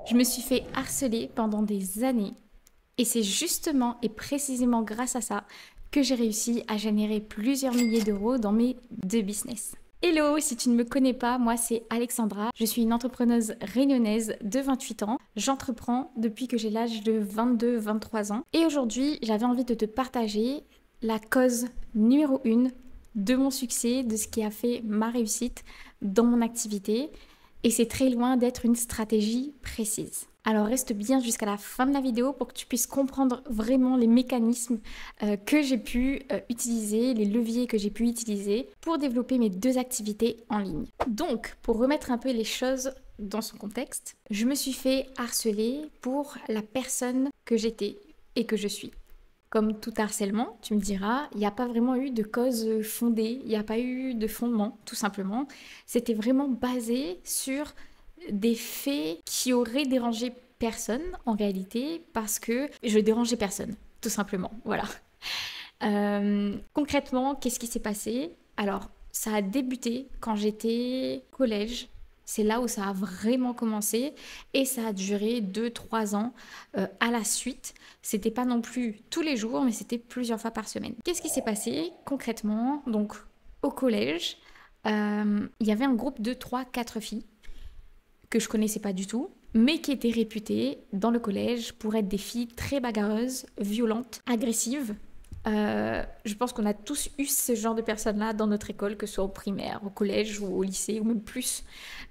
Je me suis fait harceler pendant des années et c'est justement et précisément grâce à ça que j'ai réussi à générer plusieurs milliers d'euros dans mes deux business. Hello, si tu ne me connais pas, moi c'est Alexandra, je suis une entrepreneuse réunionnaise de 28 ans. J'entreprends depuis que j'ai l'âge de 22-23 ans et aujourd'hui j'avais envie de te partager la cause numéro 1 de mon succès, de ce qui a fait ma réussite dans mon activité. Et c'est très loin d'être une stratégie précise. Alors reste bien jusqu'à la fin de la vidéo pour que tu puisses comprendre vraiment les mécanismes que j'ai pu utiliser, les leviers que j'ai pu utiliser pour développer mes deux activités en ligne. Donc, pour remettre un peu les choses dans son contexte, je me suis fait harceler pour la personne que j'étais et que je suis. Comme tout harcèlement, tu me diras, il n'y a pas vraiment eu de cause fondée, il n'y a pas eu de fondement, tout simplement. C'était vraiment basé sur des faits qui auraient dérangé personne, en réalité, parce que je dérangeais personne, tout simplement, voilà. Concrètement, qu'est-ce qui s'est passé? Alors, ça a débuté quand j'étais au collège. C'est là où ça a vraiment commencé et ça a duré 2-3 ans à la suite. C'était pas non plus tous les jours, mais c'était plusieurs fois par semaine. Qu'est-ce qui s'est passé concrètement? Donc, au collège, il y avait un groupe de 3-4 filles que je connaissais pas du tout, mais qui étaient réputées dans le collège pour être des filles très bagarreuses, violentes, agressives. Je pense qu'on a tous eu ce genre de personnes-là dans notre école, que ce soit au primaire, au collège ou au lycée, ou même plus.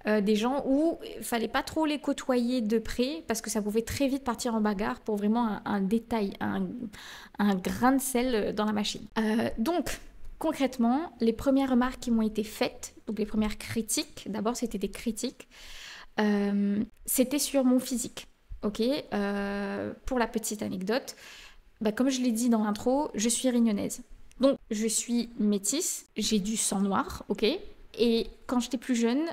Des gens où il fallait pas trop les côtoyer de près, parce que ça pouvait très vite partir en bagarre pour vraiment un détail, un grain de sel dans la machine. Donc, concrètement, les premières remarques qui m'ont été faites, donc les premières critiques, d'abord c'était des critiques, c'était sur mon physique. Ok, pour la petite anecdote, comme je l'ai dit dans l'intro, je suis réunionnaise. Donc, je suis métisse, j'ai du sang noir, ok? Et quand j'étais plus jeune,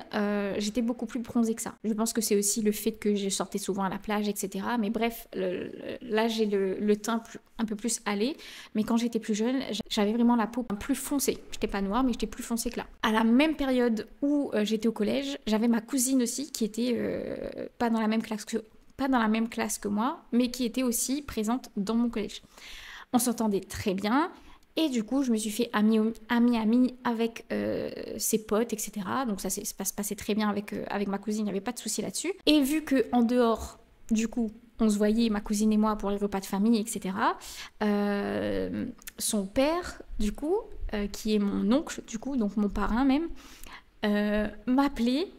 j'étais beaucoup plus bronzée que ça. Je pense que c'est aussi le fait que je sortais souvent à la plage, etc. Mais bref, là, j'ai le teint un peu plus hâlé. Mais quand j'étais plus jeune, j'avais vraiment la peau plus foncée. J'étais pas noire, mais j'étais plus foncée que là. À la même période où j'étais au collège, j'avais ma cousine aussi qui était pas dans la même classe que moi, mais qui était aussi présente dans mon collège. On s'entendait très bien et du coup, je me suis fait amie avec ses potes, etc. Donc ça se passait très bien avec ma cousine, il n'y avait pas de souci là-dessus. Et vu qu'en dehors, du coup, on se voyait, ma cousine et moi, pour les repas de famille, etc. Son père, du coup, qui est mon oncle, du coup, donc mon parrain même, m'appelait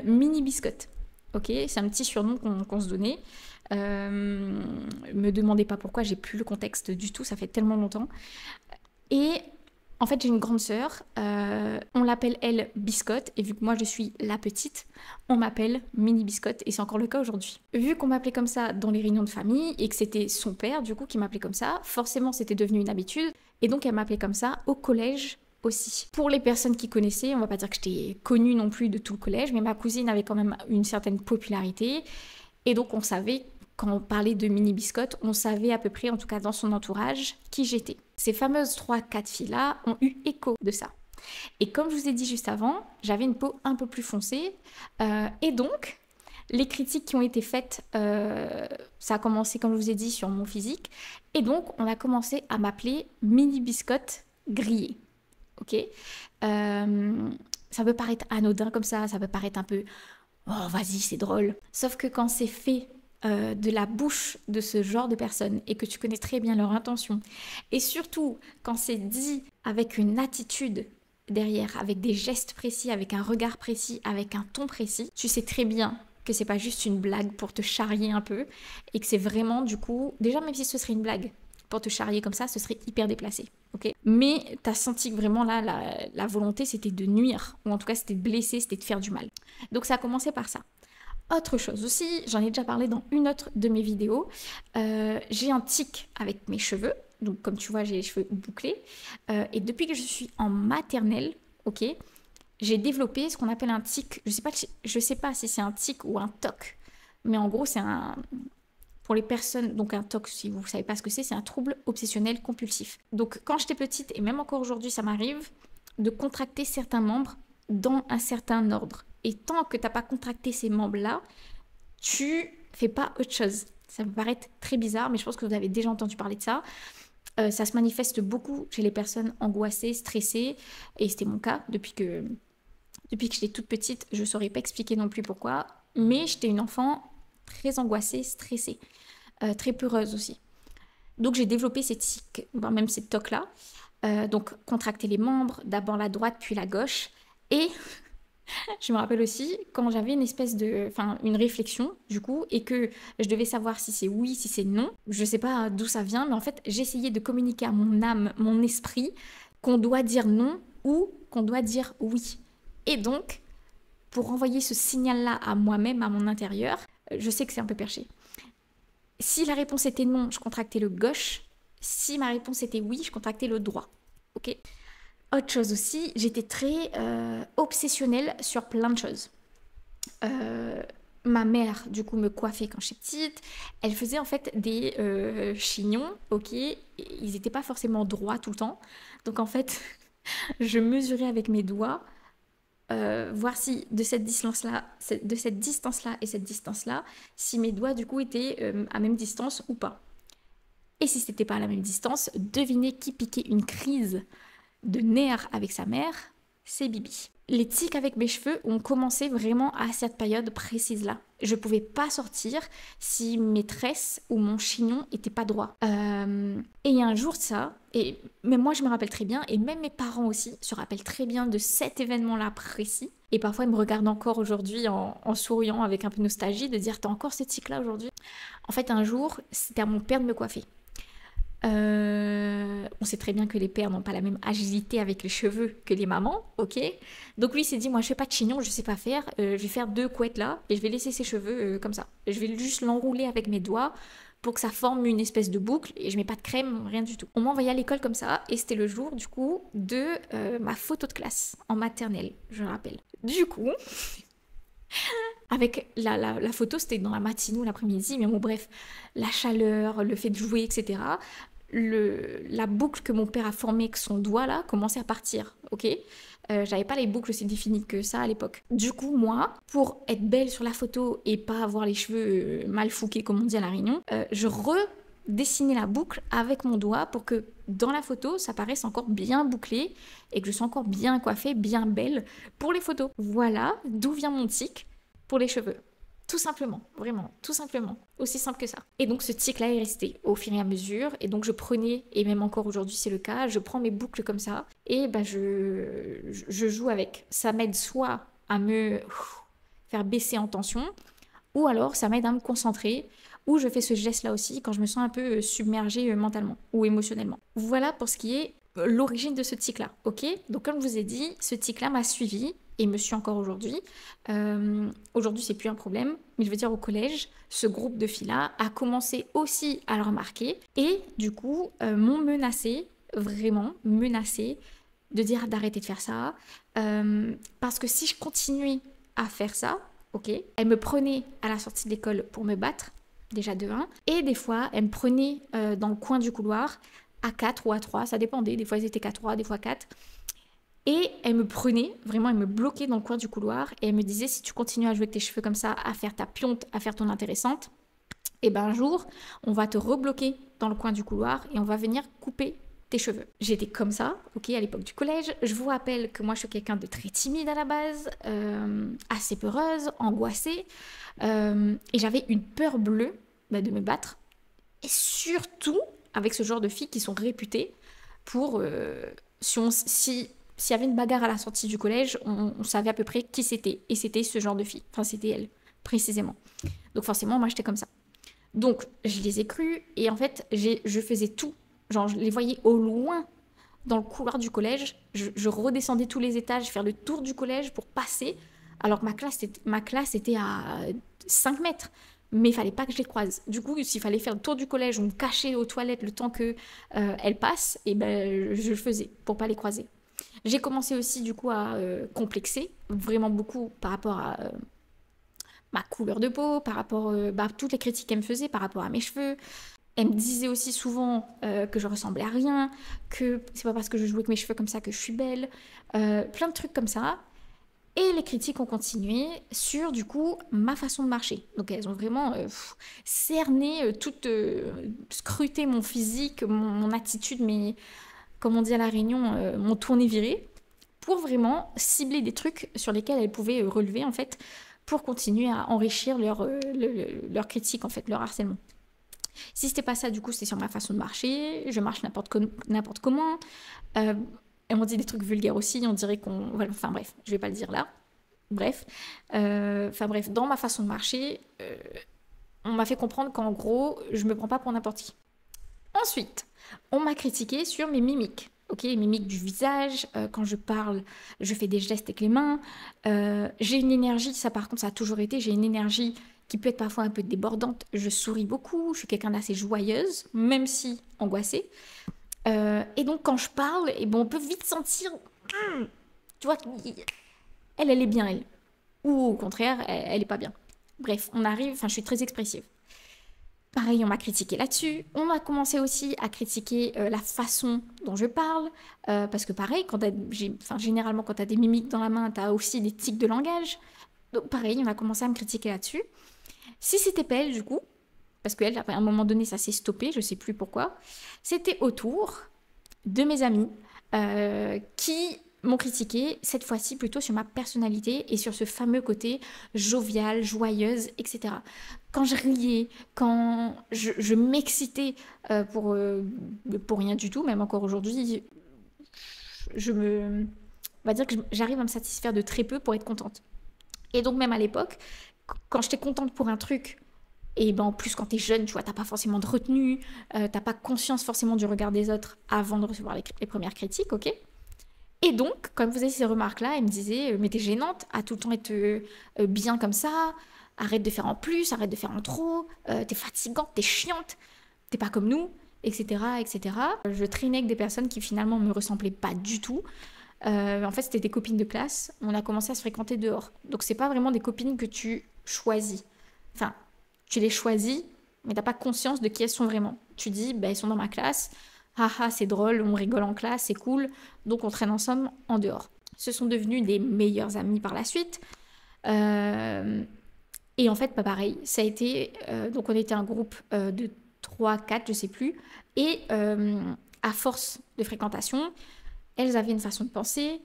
Mini Biscotte. Ok, c'est un petit surnom qu'on se donnait. Me demandez pas pourquoi, j'ai plus le contexte du tout, ça fait tellement longtemps. Et en fait, j'ai une grande sœur, on l'appelle elle Biscotte, et vu que moi je suis la petite, on m'appelle Mini Biscotte, et c'est encore le cas aujourd'hui. Vu qu'on m'appelait comme ça dans les réunions de famille, et que c'était son père du coup qui m'appelait comme ça, forcément c'était devenu une habitude, et donc elle m'appelait comme ça au collège aussi. Pour les personnes qui connaissaient, on va pas dire que j'étais connue non plus de tout le collège, mais ma cousine avait quand même une certaine popularité, et donc on savait, quand on parlait de Mini Biscotte, on savait à peu près, en tout cas dans son entourage, qui j'étais. Ces fameuses 3-4 filles-là ont eu écho de ça. Et comme je vous ai dit juste avant, j'avais une peau un peu plus foncée, et donc les critiques qui ont été faites, ça a commencé, comme je vous ai dit, sur mon physique, et donc on a commencé à m'appeler Mini Biscotte grillée. Ok, ça peut paraître anodin comme ça peut paraître un peu oh vas-y c'est drôle, sauf que quand c'est fait de la bouche de ce genre de personnes et que tu connais très bien leur intention, et surtout quand c'est dit avec une attitude derrière, avec des gestes précis, avec un regard précis, avec un ton précis, tu sais très bien que c'est pas juste une blague pour te charrier un peu, et que c'est vraiment du coup, déjà même si ce serait une blague pour te charrier comme ça, ce serait hyper déplacé. Okay, mais t'as senti que vraiment là, la volonté c'était de nuire, ou en tout cas c'était de blesser, c'était de faire du mal. Donc ça a commencé par ça. Autre chose aussi, j'en ai déjà parlé dans une autre de mes vidéos, j'ai un tic avec mes cheveux, donc comme tu vois j'ai les cheveux bouclés, et depuis que je suis en maternelle, ok, j'ai développé ce qu'on appelle un tic, je sais pas si c'est un tic ou un toc, mais en gros c'est un... Pour les personnes, donc un TOC, si vous ne savez pas ce que c'est un trouble obsessionnel compulsif. Donc quand j'étais petite, et même encore aujourd'hui ça m'arrive, de contracter certains membres dans un certain ordre. Et tant que tu n'as pas contracté ces membres-là, tu fais pas autre chose. Ça peut paraître très bizarre, mais je pense que vous avez déjà entendu parler de ça. Ça se manifeste beaucoup chez les personnes angoissées, stressées, et c'était mon cas depuis que j'étais toute petite. Je ne saurais pas expliquer non plus pourquoi, mais j'étais une enfant très angoissée, stressée, très peureuse aussi. Donc j'ai développé ces tics, voire même ces tocs-là. Donc contracter les membres, d'abord la droite puis la gauche. Et je me rappelle aussi quand j'avais une réflexion du coup, et que je devais savoir si c'est oui, si c'est non. Je sais pas d'où ça vient, mais en fait j'essayais de communiquer à mon âme, mon esprit, qu'on doit dire non ou qu'on doit dire oui. Et donc, pour envoyer ce signal-là à moi-même, à mon intérieur, je sais que c'est un peu perché. Si la réponse était non, je contractais le gauche. Si ma réponse était oui, je contractais le droit. Ok. Autre chose aussi, j'étais très obsessionnelle sur plein de choses. Ma mère, du coup, me coiffait quand j'étais petite. Elle faisait en fait des chignons, ok. Ils n'étaient pas forcément droits tout le temps. Donc en fait, je mesurais avec mes doigts, voir si de cette distance-là et cette distance-là, si mes doigts du coup étaient à même distance ou pas. Et si c'était pas à la même distance, devinez qui piquait une crise de nerfs avec sa mère, c'est Bibi. Les tics avec mes cheveux ont commencé vraiment à cette période précise-là. Je pouvais pas sortir si mes tresses ou mon chignon était pas droit. Et il y a un jour de ça, et même moi je me rappelle très bien, et même mes parents aussi se rappellent très bien de cet événement-là précis. Et parfois ils me regardent encore aujourd'hui en souriant avec un peu de nostalgie, de dire t'as encore ces tics-là aujourd'hui. En fait un jour, c'était à mon père de me coiffer. On sait très bien que les pères n'ont pas la même agilité avec les cheveux que les mamans, ok. Donc lui il s'est dit, moi je fais pas de chignon, je sais pas faire, je vais faire 2 couettes là, et je vais laisser ses cheveux comme ça. Je vais juste l'enrouler avec mes doigts pour que ça forme une espèce de boucle, et je mets pas de crème, rien du tout. On m'a envoyé à l'école comme ça, et c'était le jour du coup de ma photo de classe, en maternelle, je me rappelle. Du coup... Avec la photo, c'était dans la matinée ou l'après-midi, mais bon, bref, la chaleur, le fait de jouer, etc. La boucle que mon père a formée avec son doigt là commençait à partir, ok. J'avais pas les boucles aussi définies que ça à l'époque. Du coup, moi, pour être belle sur la photo et pas avoir les cheveux mal fouqués comme on dit à La Réunion, je redessinais la boucle avec mon doigt pour que dans la photo, ça paraisse encore bien bouclé et que je sois encore bien coiffée, bien belle pour les photos. Voilà d'où vient mon tic pour les cheveux. Tout simplement, vraiment, tout simplement. Aussi simple que ça. Et donc ce tic-là est resté au fur et à mesure. Et donc je prenais, et même encore aujourd'hui c'est le cas, je prends mes boucles comme ça et ben je joue avec. Ça m'aide soit à me faire baisser en tension, ou alors ça m'aide à me concentrer, ou je fais ce geste-là aussi quand je me sens un peu submergée mentalement ou émotionnellement. Voilà pour ce qui est l'origine de ce tic-là, ok. Donc comme je vous ai dit, ce tic-là m'a suivi et me suit encore aujourd'hui. Aujourd'hui, c'est plus un problème, mais je veux dire au collège, ce groupe de filles-là a commencé aussi à le remarquer et du coup m'ont menacé, vraiment menacé, de dire d'arrêter de faire ça, parce que si je continuais à faire ça, ok, elles me prenaient à la sortie de l'école pour me battre, déjà de 1, et des fois, elles me prenaient dans le coin du couloir à 4 ou à 3, ça dépendait, des fois elles étaient qu'à 3, des fois 4. Et elle me prenait, vraiment, elle me bloquait dans le coin du couloir et elle me disait, si tu continues à jouer avec tes cheveux comme ça, à faire ta pionte, à faire ton intéressante, et ben un jour, on va te rebloquer dans le coin du couloir et on va venir couper tes cheveux. J'étais comme ça, ok, à l'époque du collège. Je vous rappelle que moi, je suis quelqu'un de très timide à la base, assez peureuse, angoissée, et j'avais une peur bleue de me battre. Et surtout, avec ce genre de filles qui sont réputées pour... S'il y avait une bagarre à la sortie du collège, on savait à peu près qui c'était. Et c'était ce genre de fille. Enfin, c'était elle, précisément. Donc forcément, moi, j'étais comme ça. Donc, je les ai crues. Et en fait, je faisais tout. Genre, je les voyais au loin dans le couloir du collège. Je redescendais tous les étages, faire le tour du collège pour passer. Alors que ma classe était à 5 mètres. Mais il fallait pas que je les croise. Du coup, s'il fallait faire le tour du collège ou me cacher aux toilettes le temps qu'elles passent, et ben, je le faisais pour pas les croiser. J'ai commencé aussi du coup à complexer vraiment beaucoup par rapport à ma couleur de peau, par rapport à toutes les critiques qu'elle me faisait par rapport à mes cheveux. Elle me disait aussi souvent que je ressemblais à rien, que c'est pas parce que je joue avec mes cheveux comme ça que je suis belle, plein de trucs comme ça. Et les critiques ont continué sur, du coup, ma façon de marcher. Donc, elles ont vraiment cerné, scruté mon physique, mon attitude, mais, comme on dit à La Réunion, mon tourné-viré, pour vraiment cibler des trucs sur lesquels elles pouvaient relever, en fait, pour continuer à enrichir leur critique, en fait, leur harcèlement. Si c'était pas ça, du coup, c'était sur ma façon de marcher. Je marche n'importe comment. Et on dit des trucs vulgaires aussi. On dirait qu'on... Voilà, enfin bref, je vais pas le dire là. Bref. Enfin bref, dans ma façon de marcher, on m'a fait comprendre qu'en gros, je me prends pas pour n'importe qui. Ensuite, on m'a critiqué sur mes mimiques. Ok, les mimiques du visage, quand je parle, je fais des gestes avec les mains. J'ai une énergie, ça par contre, ça a toujours été, j'ai une énergie qui peut être parfois un peu débordante. Je souris beaucoup, je suis quelqu'un d'assez joyeuse, même si angoissée. Et donc, quand je parle, et bon, on peut vite sentir, tu vois, elle est bien, elle. Ou au contraire, elle est pas bien. Bref, on arrive, enfin, je suis très expressive. Pareil, on m'a critiqué là-dessus. On a commencé aussi à critiquer la façon dont je parle. Parce que pareil, généralement, quand tu as des mimiques dans la main, tu as aussi des tics de langage. Donc pareil, on a commencé à me critiquer là-dessus. Si c'était pas elle, du coup, parce qu'elle, à un moment donné, ça s'est stoppé, je sais plus pourquoi, c'était autour de mes amis qui m'ont critiqué, cette fois-ci plutôt sur ma personnalité et sur ce fameux côté joviale, joyeuse, etc. Quand je riais, quand je m'excitais pour rien du tout, même encore aujourd'hui, on va dire que j'arrive à me satisfaire de très peu pour être contente. Et donc même à l'époque, quand j'étais contente pour un truc, et ben en plus quand t'es jeune, tu vois, t'as pas forcément de retenue, t'as pas conscience forcément du regard des autres avant de recevoir les premières critiques, ok? Et donc, quand elle me faisait ces remarques-là, elle me disait mais t'es gênante à tout le temps être bien comme ça, arrête de faire en plus, arrête de faire en trop, t'es fatigante, t'es chiante, t'es pas comme nous, etc., etc. Je traînais avec des personnes qui finalement me ressemblaient pas du tout. En fait, c'était des copines de classe. On a commencé à se fréquenter dehors. Donc, c'est pas vraiment des copines que tu choisis. Enfin, tu les choisis, mais t'as pas conscience de qui elles sont vraiment. Tu dis, bah, elles sont dans ma classe. Ah ah, c'est drôle, on rigole en classe, c'est cool. Donc, on traîne ensemble en dehors. Ce sont devenus des meilleurs amis par la suite. Et en fait, pas pareil. Ça a été... donc, on était un groupe de 3, 4, je sais plus. Et à force de fréquentation, elles avaient une façon de penser.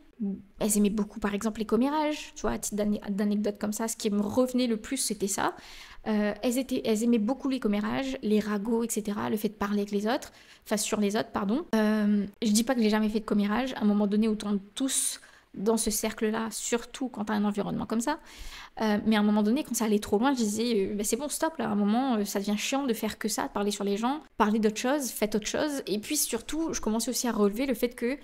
Elles aimaient beaucoup, par exemple, les commérages. Tu vois, à titre d'anecdote comme ça, ce qui me revenait le plus, c'était ça. Elles aimaient beaucoup les commérages, les ragots, etc. Le fait de parler avec les autres. Enfin, sur les autres, pardon. Je dis pas que j'ai jamais fait de commérage. À un moment donné, où on tous dans ce cercle-là, surtout quand tu as un environnement comme ça. Mais à un moment donné, quand ça allait trop loin, je disais bah, c'est bon, stop, là, à un moment, ça devient chiant de faire que ça, de parler sur les gens, parler d'autre chose, faites autre chose. Et puis surtout, je commençais aussi à relever le fait que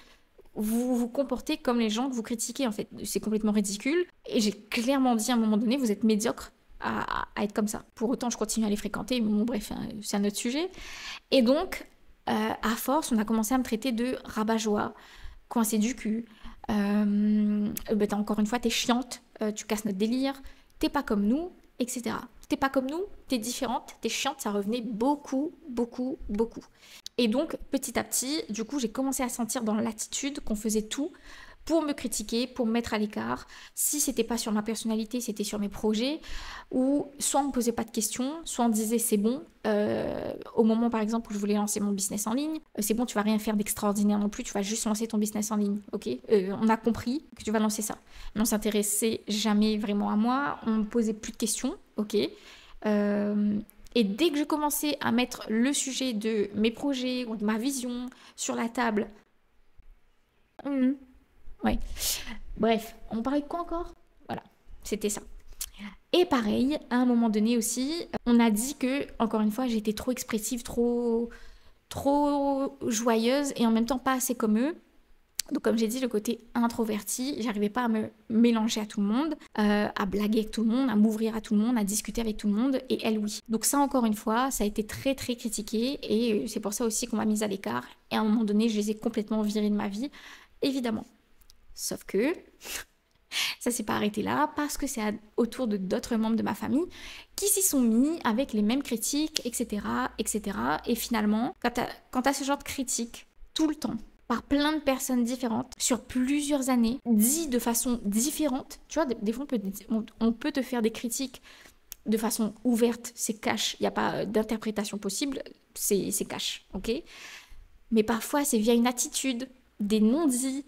vous vous comportez comme les gens que vous critiquez, en fait. C'est complètement ridicule. Et j'ai clairement dit à un moment donné, vous êtes médiocre à être comme ça. Pour autant, je continue à les fréquenter, mais bon, bref, c'est un autre sujet. Et donc, à force, on a commencé à me traiter de rabat-joie, coincé du cul. Encore une fois, t'es chiante, tu casses notre délire, t'es pas comme nous, etc. T'es pas comme nous, t'es différente, t'es chiante, ça revenait beaucoup, beaucoup, beaucoup. Et donc, petit à petit, du coup, j'ai commencé à sentir dans l'attitude qu'on faisait tout pour me critiquer, pour me mettre à l'écart. Si c'était pas sur ma personnalité, c'était sur mes projets. Ou soit on me posait pas de questions, soit on disait c'est bon. Au moment par exemple où je voulais lancer mon business en ligne, c'est bon, tu vas rien faire d'extraordinaire non plus, tu vas juste lancer ton business en ligne, ok? On a compris que tu vas lancer ça. Mais on s'intéressait jamais vraiment à moi, on me posait plus de questions, ok? Et dès que je commençais à mettre le sujet de mes projets ou de ma vision sur la table, ouais. Bref, on parlait de quoi encore? Voilà, c'était ça. Et pareil, à un moment donné aussi, on a dit que, encore une fois, j'étais trop expressive, trop joyeuse et en même temps pas assez comme eux. Donc comme j'ai dit, le côté introverti, j'arrivais pas à me mélanger à tout le monde, à blaguer avec tout le monde, à m'ouvrir à tout le monde, à discuter avec tout le monde, et elle oui. Donc ça encore une fois, ça a été très très critiqué et c'est pour ça aussi qu'on m'a mise à l'écart. Et à un moment donné, je les ai complètement virées de ma vie, évidemment. Sauf que ça s'est pas arrêté là parce que c'est autour de d'autres membres de ma famille qui s'y sont mis avec les mêmes critiques, etc., etc. Et finalement, quand t'as ce genre de critiques tout le temps, par plein de personnes différentes sur plusieurs années, dit de façon différente. Tu vois, des fois, on peut te faire des critiques de façon ouverte, c'est cash, il n'y a pas d'interprétation possible, c'est cash, ok? Mais parfois, c'est via une attitude, des non-dits,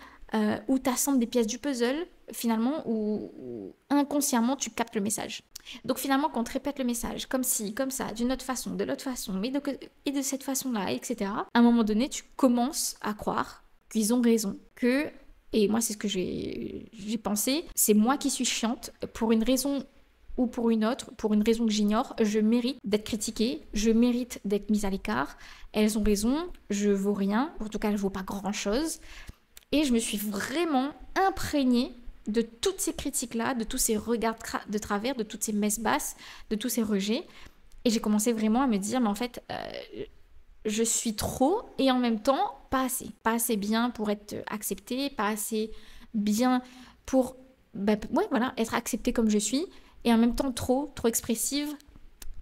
où tu assembles des pièces du puzzle, finalement, où inconsciemment, tu captes le message. Donc finalement, quand on te répète le message, comme ci, comme ça, d'une autre façon, de l'autre façon, et de cette façon-là, etc., à un moment donné, tu commences à croire qu'ils ont raison, et moi c'est ce que j'ai pensé, c'est moi qui suis chiante, pour une raison ou pour une autre, pour une raison que j'ignore, je mérite d'être critiquée, je mérite d'être mise à l'écart, elles ont raison, je vaux rien, en tout cas je vaux pas grand-chose, et je me suis vraiment imprégnée de toutes ces critiques-là, de tous ces regards de travers, de toutes ces messes basses, de tous ces rejets. Et j'ai commencé vraiment à me dire, mais en fait, je suis trop et en même temps, pas assez. Pas assez bien pour être acceptée, pas assez bien pour ouais, voilà, être acceptée comme je suis. Et en même temps, trop expressive,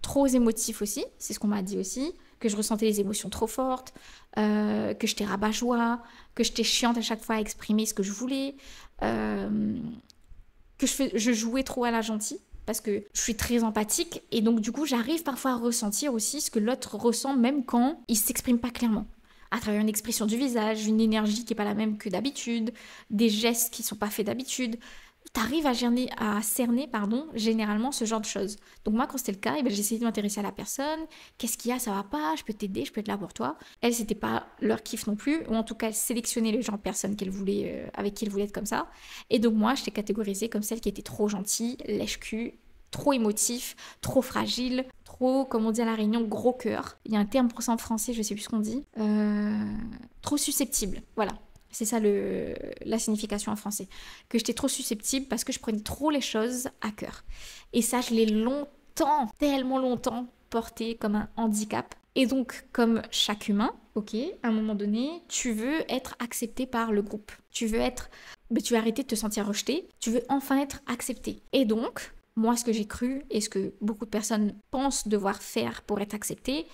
trop émotif aussi. C'est ce qu'on m'a dit aussi. Que je ressentais les émotions trop fortes, que j'étais rabat-joie, que j'étais chiante à chaque fois à exprimer ce que je voulais, que je jouais trop à la gentille, parce que je suis très empathique, et donc du coup j'arrive parfois à ressentir aussi ce que l'autre ressent, même quand il ne s'exprime pas clairement. À travers une expression du visage, une énergie qui n'est pas la même que d'habitude, des gestes qui ne sont pas faits d'habitude. T'arrives à cerner généralement ce genre de choses. Donc moi, quand c'était le cas, j'ai essayé de m'intéresser à la personne. Qu'est-ce qu'il y a, ça va pas, je peux t'aider, je peux être là pour toi. Elle, c'était pas leur kiff non plus, ou en tout cas, elle sélectionnait le genre de personne avec qui elle voulait être comme ça. Et donc moi, je t'ai catégorisée comme celle qui était trop gentille, lèche-cul, trop émotif, trop fragile, trop, comme on dit à La Réunion, gros cœur. Il y a un terme pour ça en français, je sais plus ce qu'on dit. Trop susceptible, voilà. C'est ça la signification en français. Que j'étais trop susceptible parce que je prenais trop les choses à cœur. Et ça, je l'ai longtemps, tellement longtemps, porté comme un handicap. Et donc, comme chaque humain, ok, à un moment donné, tu veux être accepté par le groupe. Tu veux arrêter de te sentir rejeté. Tu veux enfin être accepté. Et donc, moi, ce que j'ai cru et ce que beaucoup de personnes pensent devoir faire pour être accepté,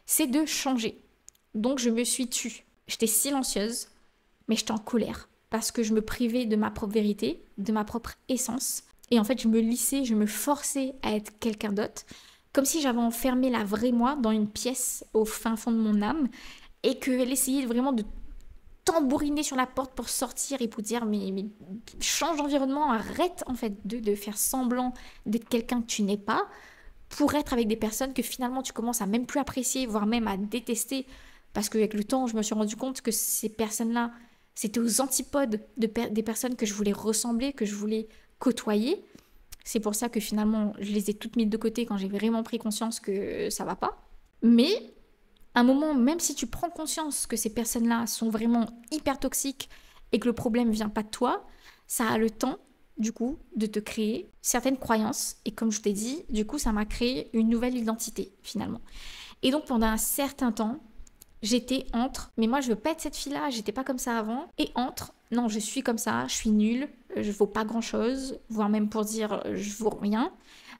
c'est de changer. Donc, je me suis tue. J'étais silencieuse. Mais j'étais en colère parce que je me privais de ma propre vérité, de ma propre essence. Et en fait, je me lissais, je me forçais à être quelqu'un d'autre, comme si j'avais enfermé la vraie moi dans une pièce au fin fond de mon âme et qu'elle essayait vraiment de tambouriner sur la porte pour sortir et pour dire mais change d'environnement, arrête en fait de faire semblant d'être quelqu'un que tu n'es pas pour être avec des personnes que finalement tu commences à même plus apprécier, voire même à détester. Parce qu'avec le temps, je me suis rendu compte que ces personnes-là, c'était aux antipodes des personnes que je voulais ressembler, que je voulais côtoyer. C'est pour ça que finalement, je les ai toutes mises de côté quand j'ai vraiment pris conscience que ça va pas. Mais à un moment, même si tu prends conscience que ces personnes-là sont vraiment hyper toxiques et que le problème vient pas de toi, ça a le temps, du coup, de te créer certaines croyances. Et comme je t'ai dit, du coup, ça m'a créé une nouvelle identité, finalement. Et donc, pendant un certain temps, j'étais entre, mais moi je veux pas être cette fille-là, j'étais pas comme ça avant, et entre, non je suis comme ça, je suis nulle, je vaux pas grand-chose, voire même pour dire je vaux rien,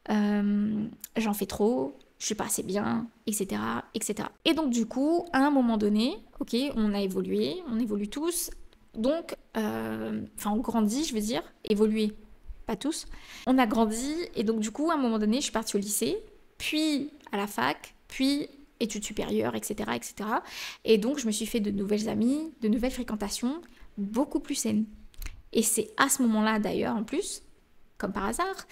j'en fais trop, je suis pas assez bien, etc., etc. Et donc du coup, à un moment donné, ok, on a évolué, on évolue tous, donc, on grandit, je veux dire, évoluer, pas tous, on a grandi, et donc du coup, à un moment donné, je suis partie au lycée, puis à la fac, puis études supérieures, etc., etc. Et donc, je me suis fait de nouvelles amies, de nouvelles fréquentations, beaucoup plus saines. Et c'est à ce moment-là, d'ailleurs, en plus, comme par hasard,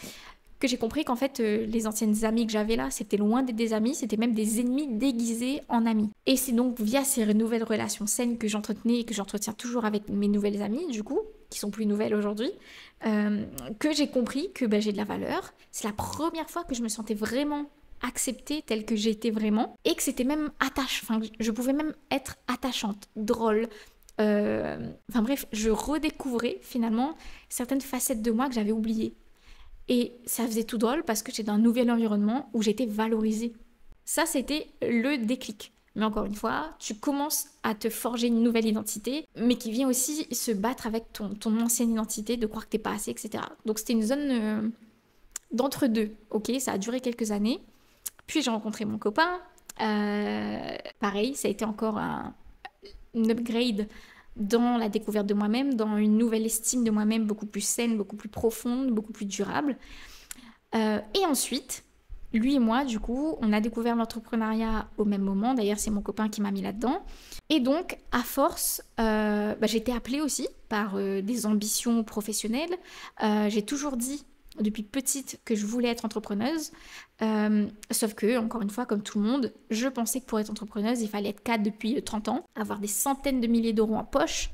que j'ai compris qu'en fait, les anciennes amies que j'avais là, c'était loin d'être des amis, c'était même des ennemis déguisés en amis. Et c'est donc via ces nouvelles relations saines que j'entretenais et que j'entretiens toujours avec mes nouvelles amies, du coup, qui sont plus nouvelles aujourd'hui, que j'ai compris que j'ai de la valeur. C'est la première fois que je me sentais vraiment acceptée telle que j'étais vraiment et que c'était même je pouvais même être attachante, drôle. Bref, je redécouvrais finalement certaines facettes de moi que j'avais oubliées. Et ça faisait tout drôle parce que j'étais dans un nouvel environnement où j'étais valorisée. Ça, c'était le déclic. Mais encore une fois, tu commences à te forger une nouvelle identité, mais qui vient aussi se battre avec ton ancienne identité, de croire que t'es pas assez, etc. Donc c'était une zone d'entre-deux. Ok, ça a duré quelques années. Puis j'ai rencontré mon copain. Pareil, ça a été encore un upgrade dans la découverte de moi-même, dans une nouvelle estime de moi-même beaucoup plus saine, beaucoup plus profonde, beaucoup plus durable. Et ensuite, lui et moi, du coup, on a découvert l'entrepreneuriat au même moment. D'ailleurs, c'est mon copain qui m'a mis là-dedans. Et donc, à force, j'ai été appelée aussi par des ambitions professionnelles. J'ai toujours dit depuis petite que je voulais être entrepreneuse. Sauf que, encore une fois, comme tout le monde, je pensais que pour être entrepreneuse, il fallait être cadre depuis 30 ans, avoir des centaines de milliers d'euros en poche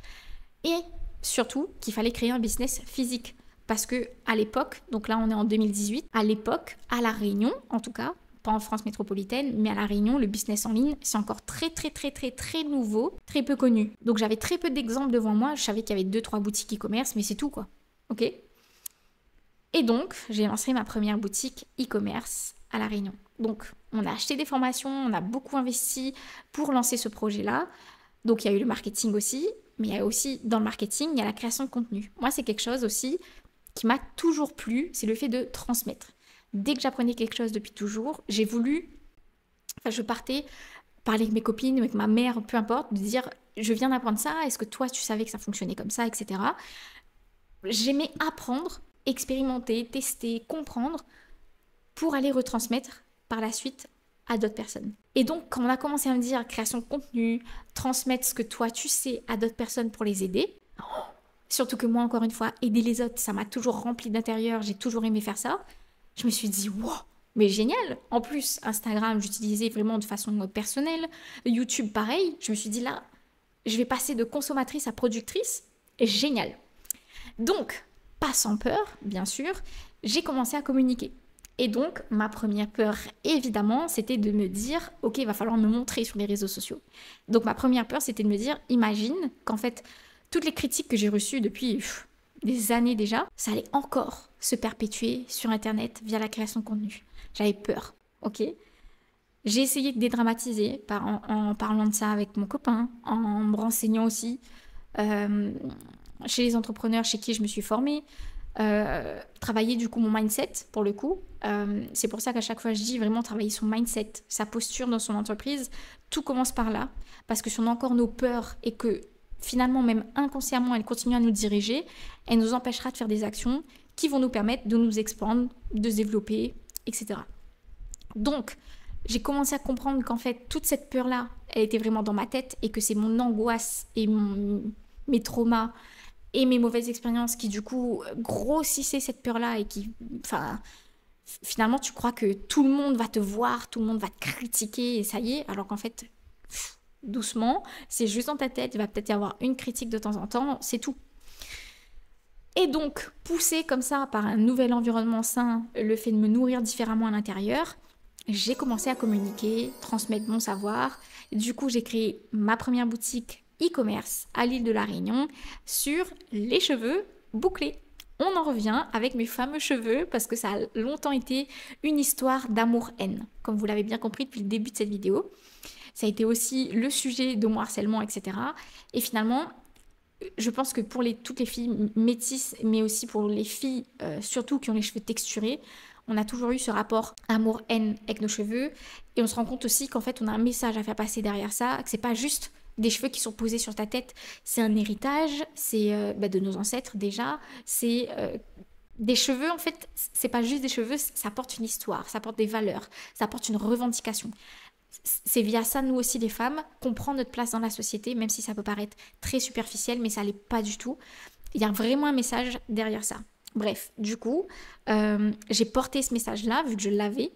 et surtout qu'il fallait créer un business physique. Parce que à l'époque, donc là on est en 2018, à l'époque, à La Réunion en tout cas, pas en France métropolitaine, mais à La Réunion, le business en ligne, c'est encore très nouveau, très peu connu. Donc j'avais très peu d'exemples devant moi, je savais qu'il y avait 2-3 boutiques e-commerce, mais c'est tout quoi. Ok ? Et donc, j'ai lancé ma première boutique e-commerce à La Réunion. Donc, on a acheté des formations, on a beaucoup investi pour lancer ce projet-là. Donc, il y a eu le marketing aussi, mais il y a aussi, dans le marketing, il y a la création de contenu. Moi, c'est quelque chose aussi qui m'a toujours plu, c'est le fait de transmettre. Dès que j'apprenais quelque chose depuis toujours, j'ai voulu, je partais parler avec mes copines, avec ma mère, peu importe, de dire, je viens d'apprendre ça, est-ce que toi, tu savais que ça fonctionnait comme ça, etc. J'aimais apprendre, expérimenter, tester, comprendre, pour aller retransmettre par la suite à d'autres personnes. Et donc, quand on a commencé à me dire création de contenu, transmettre ce que toi, tu sais à d'autres personnes pour les aider, surtout que moi, encore une fois, aider les autres, ça m'a toujours rempli d'intérieur, j'ai toujours aimé faire ça. Je me suis dit, wow, mais génial. En plus, Instagram, j'utilisais vraiment de façon personnelle. YouTube, pareil. Je me suis dit, là, je vais passer de consommatrice à productrice. Et génial. Donc, pas sans peur, bien sûr, j'ai commencé à communiquer. Et donc, ma première peur, évidemment, c'était de me dire, ok, il va falloir me montrer sur les réseaux sociaux. Donc, ma première peur, c'était de me dire, imagine qu'en fait, toutes les critiques que j'ai reçues depuis des années déjà, ça allait encore se perpétuer sur Internet via la création de contenu. J'avais peur, ok ? J'ai essayé de dédramatiser en parlant de ça avec mon copain, en me renseignant aussi chez les entrepreneurs chez qui je me suis formée, travailler du coup mon mindset pour le coup. C'est pour ça qu'à chaque fois je dis vraiment travailler son mindset, sa posture dans son entreprise. Tout commence par là, parce que si on a encore nos peurs et que finalement, même inconsciemment, elle continue à nous diriger, elle nous empêchera de faire des actions qui vont nous permettre de nous expandre, de se développer, etc. Donc, j'ai commencé à comprendre qu'en fait, toute cette peur-là, elle était vraiment dans ma tête et que c'est mon angoisse et mes traumas et mes mauvaises expériences qui, du coup, grossissaient cette peur-là et qui, finalement, tu crois que tout le monde va te voir, tout le monde va te critiquer et ça y est, alors qu'en fait, doucement, c'est juste dans ta tête, il va peut-être y avoir une critique de temps en temps, c'est tout. Et donc, poussée comme ça par un nouvel environnement sain, le fait de me nourrir différemment à l'intérieur, j'ai commencé à communiquer, transmettre mon savoir. Du coup, j'ai créé ma première boutique e-commerce à l'île de la Réunion sur les cheveux bouclés. On en revient avec mes fameux cheveux parce que ça a longtemps été une histoire d'amour-haine, comme vous l'avez bien compris depuis le début de cette vidéo. Ça a été aussi le sujet de mon harcèlement, etc. Et finalement, je pense que pour toutes les filles métisses, mais aussi pour les filles surtout qui ont les cheveux texturés, on a toujours eu ce rapport amour-haine avec nos cheveux. Et on se rend compte aussi qu'en fait, on a un message à faire passer derrière ça, que c'est pas juste des cheveux qui sont posés sur ta tête, c'est un héritage, c'est de nos ancêtres déjà, c'est des cheveux, en fait, c'est pas juste des cheveux, ça porte une histoire, ça porte des valeurs, ça porte une revendication. C'est via ça, nous aussi les femmes, qu'on prend notre place dans la société, même si ça peut paraître très superficiel, mais ça l'est pas du tout. Il y a vraiment un message derrière ça. Bref, du coup, j'ai porté ce message-là, vu que je l'avais,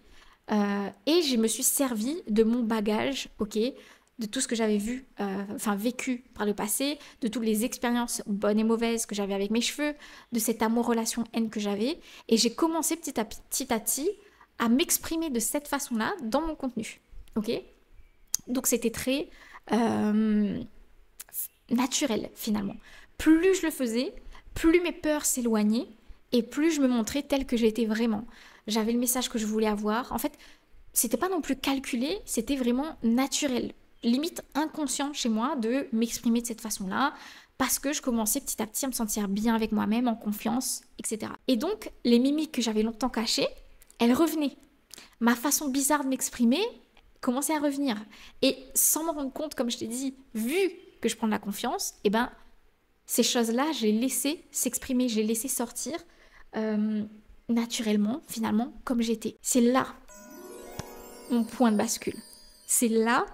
et je me suis servie de mon bagage, ok, de tout ce que j'avais vécu par le passé, de toutes les expériences bonnes et mauvaises que j'avais avec mes cheveux, de cette amour-relation-haine que j'avais, et j'ai commencé petit à petit à m'exprimer de cette façon-là dans mon contenu. Ok, donc c'était très naturel finalement. Plus je le faisais, plus mes peurs s'éloignaient et plus je me montrais telle que j'étais vraiment. J'avais le message que je voulais avoir. En fait, c'était pas non plus calculé, c'était vraiment naturel, limite inconscient chez moi de m'exprimer de cette façon-là parce que je commençais petit à petit à me sentir bien avec moi-même, en confiance, etc. Et donc, les mimiques que j'avais longtemps cachées, elles revenaient. Ma façon bizarre de m'exprimer commençait à revenir. Et sans me rendre compte, comme je t'ai dit, vu que je prends de la confiance, et ben ces choses-là, je les laissé s'exprimer, je les laissé sortir naturellement, finalement, comme j'étais. C'est là mon point de bascule. C'est là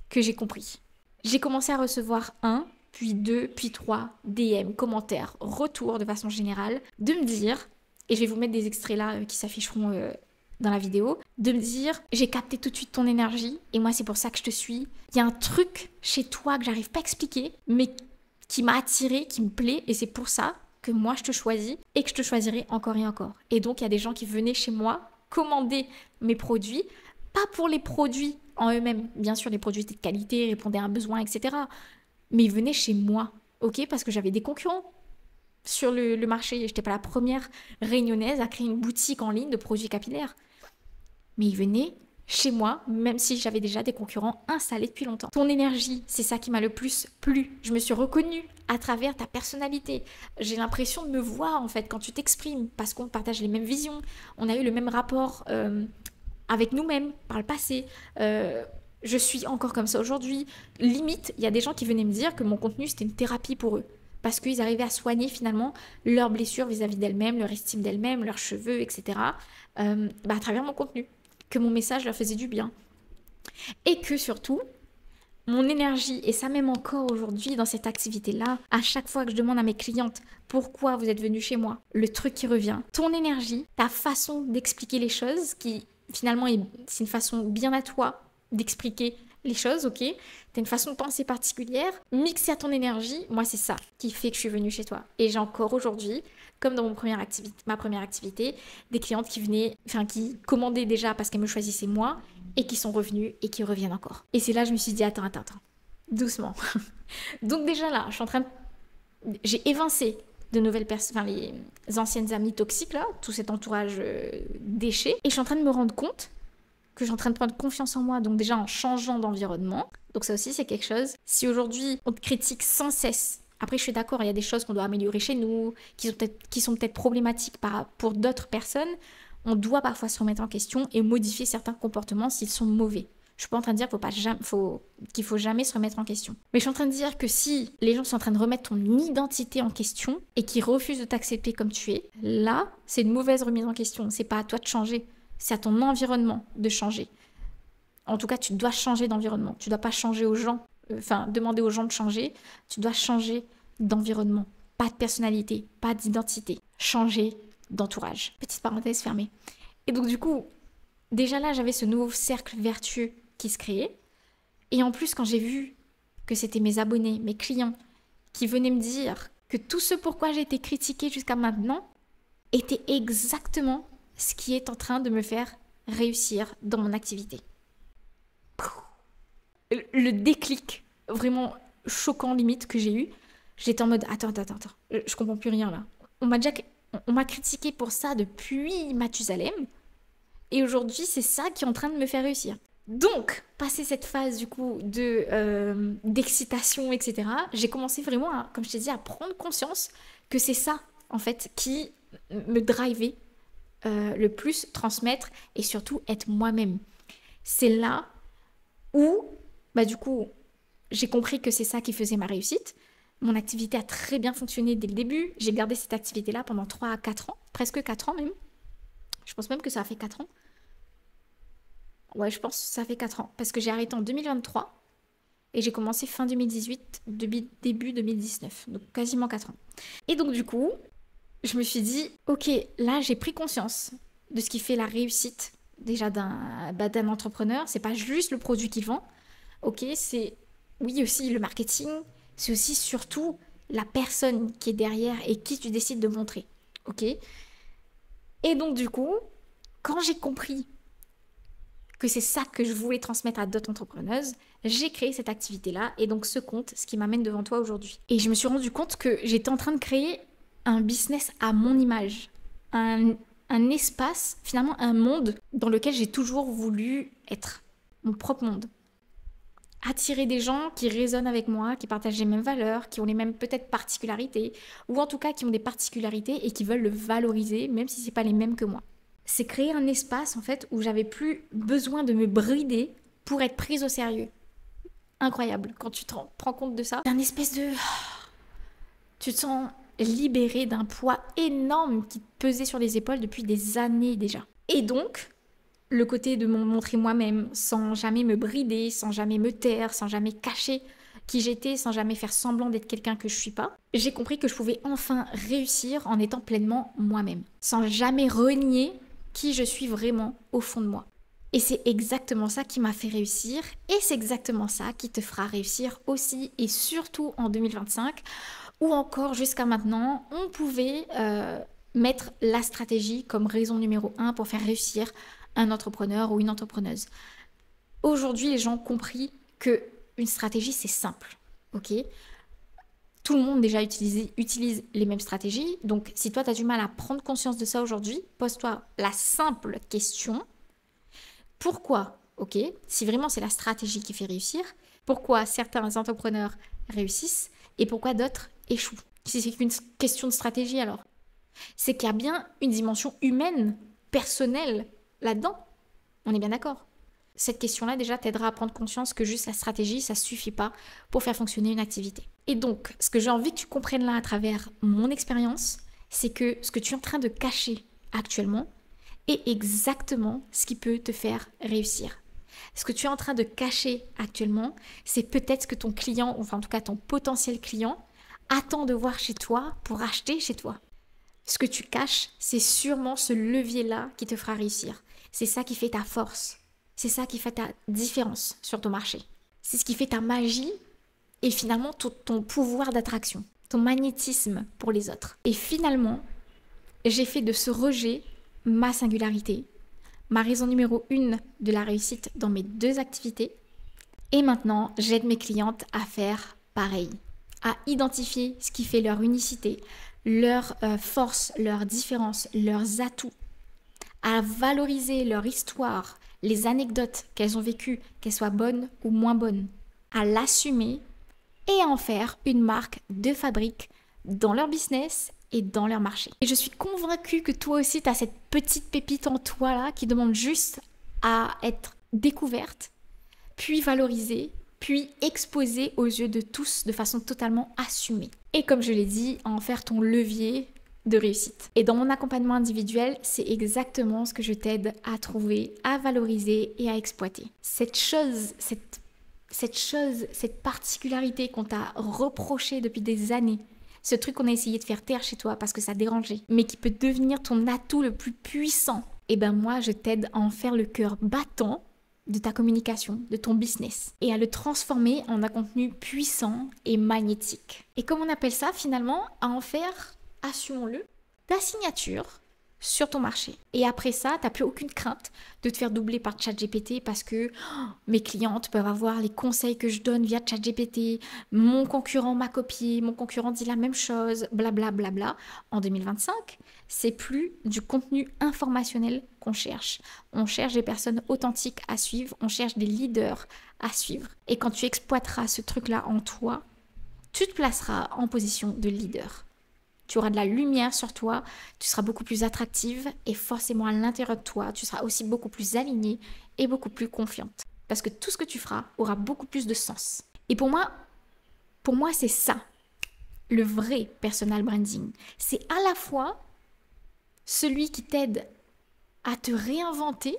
que j'ai compris. J'ai commencé à recevoir un, puis deux, puis trois DM, commentaires, retours de façon générale, de me dire, et je vais vous mettre des extraits là qui s'afficheront dans la vidéo, de me dire, j'ai capté tout de suite ton énergie, et moi c'est pour ça que je te suis. Il y a un truc chez toi que j'arrive pas à expliquer, mais qui m'a attiré, qui me plaît, et c'est pour ça que moi je te choisis, et que je te choisirai encore et encore. Et donc il y a des gens qui venaient chez moi commander mes produits, pas pour les produits en eux-mêmes, bien sûr les produits étaient de qualité, répondaient à un besoin, etc. Mais ils venaient chez moi, ok, parce que j'avais des concurrents sur le marché. Je n'étais pas la première réunionnaise à créer une boutique en ligne de produits capillaires. Mais ils venaient chez moi, même si j'avais déjà des concurrents installés depuis longtemps. Ton énergie, c'est ça qui m'a le plus plu. Je me suis reconnue à travers ta personnalité. J'ai l'impression de me voir en fait quand tu t'exprimes, parce qu'on partage les mêmes visions. On a eu le même rapport avec nous-mêmes par le passé. Je suis encore comme ça aujourd'hui. Limite, il y a des gens qui venaient me dire que mon contenu, c'était une thérapie pour eux. Parce qu'ils arrivaient à soigner finalement leurs blessures vis-à-vis d'elles-mêmes, leur estime d'elles-mêmes, leurs cheveux, etc. À travers mon contenu. Que mon message leur faisait du bien. Et que surtout, mon énergie, et ça même encore aujourd'hui dans cette activité-là, à chaque fois que je demande à mes clientes pourquoi vous êtes venus chez moi, le truc qui revient, ton énergie, ta façon d'expliquer les choses qui... Finalement, c'est une façon bien à toi d'expliquer les choses, ok? T'as une façon de penser particulière, mixée à ton énergie. Moi, c'est ça qui fait que je suis venue chez toi. Et j'ai encore aujourd'hui, comme dans ma première activité, des clientes qui venaient, qui commandaient déjà parce qu'elles me choisissaient moi et qui sont revenues et qui reviennent encore. Et c'est là que je me suis dit, attends, doucement. Donc déjà là, j'ai évincé de nouvelles personnes, les anciennes amies toxiques là, tout cet entourage déchet. Et je suis en train de me rendre compte que je suis en train de prendre confiance en moi, donc déjà en changeant d'environnement. Donc ça aussi c'est quelque chose. Si aujourd'hui on te critique sans cesse, après je suis d'accord, il y a des choses qu'on doit améliorer chez nous, qui sont peut-être problématiques pour d'autres personnes, on doit parfois se remettre en question et modifier certains comportements s'ils sont mauvais. Je suis pas en train de dire qu'il faut jamais se remettre en question. Mais je suis en train de dire que si les gens sont en train de remettre ton identité en question et qu'ils refusent de t'accepter comme tu es, là, c'est une mauvaise remise en question. C'est pas à toi de changer, c'est à ton environnement de changer. En tout cas, tu dois changer d'environnement. Tu dois pas changer aux gens, demander aux gens de changer. Tu dois changer d'environnement. Pas de personnalité, pas d'identité. Changer d'entourage. Petite parenthèse fermée. Et donc du coup, déjà là, j'avais ce nouveau cercle vertueux qui se créait. Et en plus, quand j'ai vu que c'était mes abonnés, mes clients, qui venaient me dire que tout ce pourquoi j'ai été critiquée jusqu'à maintenant était exactement ce qui est en train de me faire réussir dans mon activité. Le déclic vraiment choquant limite que j'ai eu, j'étais en mode attends, je comprends plus rien là. On m'a critiqué pour ça depuis Mathusalem. Et aujourd'hui, c'est ça qui est en train de me faire réussir. Donc, passé cette phase du coup d'excitation, etc., j'ai commencé vraiment, comme je t'ai dit, à prendre conscience que c'est ça, en fait, qui me drivait le plus, transmettre et surtout être moi-même. C'est là où, du coup, j'ai compris que c'est ça qui faisait ma réussite. Mon activité a très bien fonctionné dès le début. J'ai gardé cette activité-là pendant 3 à 4 ans, presque 4 ans même. Je pense même que ça a fait 4 ans. Ouais, je pense que ça fait 4 ans. Parce que j'ai arrêté en 2023 et j'ai commencé fin 2018, début 2019. Donc quasiment 4 ans. Et donc du coup, je me suis dit, ok, là j'ai pris conscience de ce qui fait la réussite déjà d'un entrepreneur. C'est pas juste le produit qu'il vend. Ok, c'est oui aussi le marketing. C'est aussi surtout la personne qui est derrière et qui tu décides de montrer. Ok. Et donc du coup, quand j'ai compris que c'est ça que je voulais transmettre à d'autres entrepreneuses, j'ai créé cette activité-là et donc ce compte, ce qui m'amène devant toi aujourd'hui. Et je me suis rendu compte que j'étais en train de créer un business à mon image, un espace, finalement un monde dans lequel j'ai toujours voulu être, mon propre monde. Attirer des gens qui résonnent avec moi, qui partagent les mêmes valeurs, qui ont les mêmes peut-être particularités, ou en tout cas qui ont des particularités et qui veulent le valoriser, même si c'est pas les mêmes que moi. C'est créer un espace en fait où j'avais plus besoin de me brider pour être prise au sérieux. incroyable quand tu te rends compte de ça. C'est un espèce de... Tu te sens libéré d'un poids énorme qui te pesait sur les épaules depuis des années déjà. Et donc, le côté de me montrer moi-même, sans jamais me brider, sans jamais me taire, sans jamais cacher qui j'étais, sans jamais faire semblant d'être quelqu'un que je suis pas, j'ai compris que je pouvais enfin réussir en étant pleinement moi-même, sans jamais renier qui je suis vraiment au fond de moi. Et c'est exactement ça qui m'a fait réussir, et c'est exactement ça qui te fera réussir aussi, et surtout en 2025, ou encore jusqu'à maintenant, on pouvait mettre la stratégie comme raison numéro 1 pour faire réussir un entrepreneur ou une entrepreneuse. Aujourd'hui, les gens ont compris que une stratégie, c'est simple, ok? Tout le monde déjà utilise les mêmes stratégies. Donc, si toi, tu as du mal à prendre conscience de ça aujourd'hui, pose-toi la simple question. Pourquoi, ok? Si vraiment c'est la stratégie qui fait réussir, pourquoi certains entrepreneurs réussissent et pourquoi d'autres échouent? Si c'est qu'une question de stratégie, alors, c'est qu'il y a bien une dimension humaine, personnelle, là-dedans. On est bien d'accord? Cette question-là, déjà, t'aidera à prendre conscience que juste la stratégie, ça suffit pas pour faire fonctionner une activité. Et donc, ce que j'ai envie que tu comprennes là à travers mon expérience, c'est que ce que tu es en train de cacher actuellement est exactement ce qui peut te faire réussir. Ce que tu es en train de cacher actuellement, c'est peut-être ce que ton client, enfin en tout cas ton potentiel client, attend de voir chez toi pour acheter chez toi. Ce que tu caches, c'est sûrement ce levier-là qui te fera réussir. C'est ça qui fait ta force. C'est ça qui fait ta différence sur ton marché. C'est ce qui fait ta magie et finalement ton pouvoir d'attraction, ton magnétisme pour les autres. Et finalement, j'ai fait de ce rejet ma singularité, ma raison numéro 1 de la réussite dans mes 2 activités. Et maintenant, j'aide mes clientes à faire pareil, à identifier ce qui fait leur unicité, leur force, leur différence, leurs atouts, à valoriser leur histoire, les anecdotes qu'elles ont vécues, qu'elles soient bonnes ou moins bonnes, à l'assumer et à en faire une marque de fabrique dans leur business et dans leur marché. Et je suis convaincue que toi aussi, tu as cette petite pépite en toi là qui demande juste à être découverte, puis valorisée, puis exposée aux yeux de tous de façon totalement assumée. Et comme je l'ai dit, à en faire ton levier de réussite. Et dans mon accompagnement individuel, c'est exactement ce que je t'aide à trouver, à valoriser et à exploiter. Cette particularité qu'on t'a reprochée depuis des années, ce truc qu'on a essayé de faire taire chez toi parce que ça dérangeait, mais qui peut devenir ton atout le plus puissant, et ben moi je t'aide à en faire le cœur battant de ta communication, de ton business, et à le transformer en un contenu puissant et magnétique. Et comme on appelle ça finalement, à en faire, assumons-le, ta signature sur ton marché. Et après ça, t'as plus aucune crainte de te faire doubler par ChatGPT parce que mes clientes peuvent avoir les conseils que je donne via ChatGPT, mon concurrent m'a copié, mon concurrent dit la même chose, blablabla. Bla bla bla. En 2025, c'est plus du contenu informationnel qu'on cherche. On cherche des personnes authentiques à suivre, on cherche des leaders à suivre. Et quand tu exploiteras ce truc-là en toi, tu te placeras en position de leader. Tu auras de la lumière sur toi, tu seras beaucoup plus attractive et forcément à l'intérieur de toi, tu seras aussi beaucoup plus alignée et beaucoup plus confiante. Parce que tout ce que tu feras aura beaucoup plus de sens. Et pour moi c'est ça, le vrai personal branding. C'est à la fois celui qui t'aide à te réinventer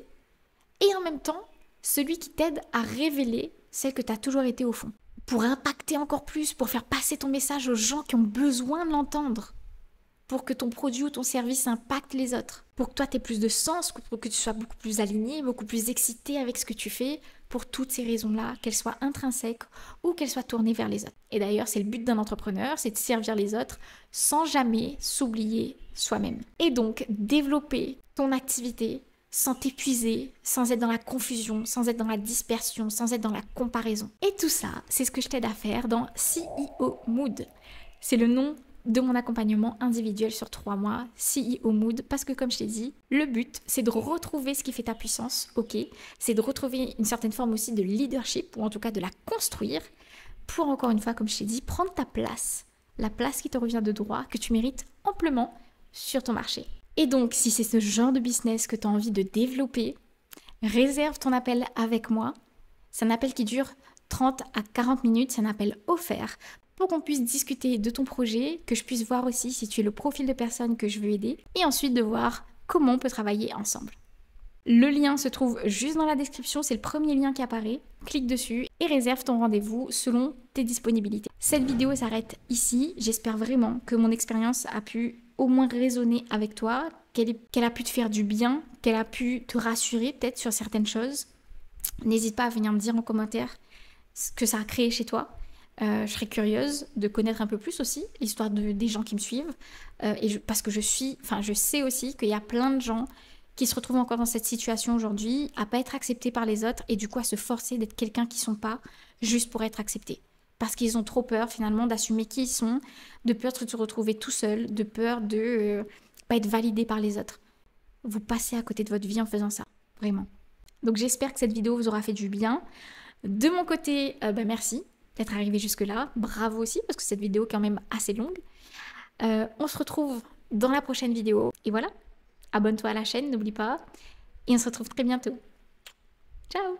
et en même temps celui qui t'aide à révéler celle que tu as toujours été au fond. Pour impacter encore plus, pour faire passer ton message aux gens qui ont besoin de l'entendre, pour que ton produit ou ton service impacte les autres, pour que toi tu aies plus de sens, pour que tu sois beaucoup plus aligné, beaucoup plus excité avec ce que tu fais, pour toutes ces raisons-là, qu'elles soient intrinsèques ou qu'elles soient tournées vers les autres. Et d'ailleurs, c'est le but d'un entrepreneur, c'est de servir les autres sans jamais s'oublier soi-même. Et donc, développer ton activité sans t'épuiser, sans être dans la confusion, sans être dans la dispersion, sans être dans la comparaison. Et tout ça, c'est ce que je t'aide à faire dans CEO Mood. C'est le nom de mon accompagnement individuel sur 3 mois, CEO Mood, parce que comme je t'ai dit, le but, c'est de retrouver ce qui fait ta puissance, ok, c'est de retrouver une certaine forme aussi de leadership, ou en tout cas de la construire, pour encore une fois, comme je t'ai dit, prendre ta place, la place qui te revient de droit, que tu mérites amplement sur ton marché. Et donc, si c'est ce genre de business que tu as envie de développer, réserve ton appel avec moi. C'est un appel qui dure 30 à 40 minutes, c'est un appel offert pour qu'on puisse discuter de ton projet, que je puisse voir aussi si tu es le profil de personne que je veux aider et ensuite de voir comment on peut travailler ensemble. Le lien se trouve juste dans la description, c'est le premier lien qui apparaît. Clique dessus et réserve ton rendez-vous selon tes disponibilités. Cette vidéo s'arrête ici. J'espère vraiment que mon expérience a pu au moins résonner avec toi, qu'elle a pu te faire du bien, qu'elle a pu te rassurer peut-être sur certaines choses. N'hésite pas à venir me dire en commentaire ce que ça a créé chez toi. Je serais curieuse de connaître un peu plus aussi l'histoire des gens qui me suivent. Parce que je sais aussi qu'il y a plein de gens qui se retrouvent encore dans cette situation aujourd'hui, à pas être acceptés par les autres et du coup à se forcer d'être quelqu'un qu'ils sont pas juste pour être acceptés. Parce qu'ils ont trop peur finalement d'assumer qui ils sont, de peur de se retrouver tout seul, de peur de pas être validé par les autres. Vous passez à côté de votre vie en faisant ça, vraiment. Donc j'espère que cette vidéo vous aura fait du bien. De mon côté, merci d'être arrivé jusque-là. Bravo aussi parce que cette vidéo est quand même assez longue. On se retrouve dans la prochaine vidéo et voilà. Abonne-toi à la chaîne, n'oublie pas. Et on se retrouve très bientôt. Ciao!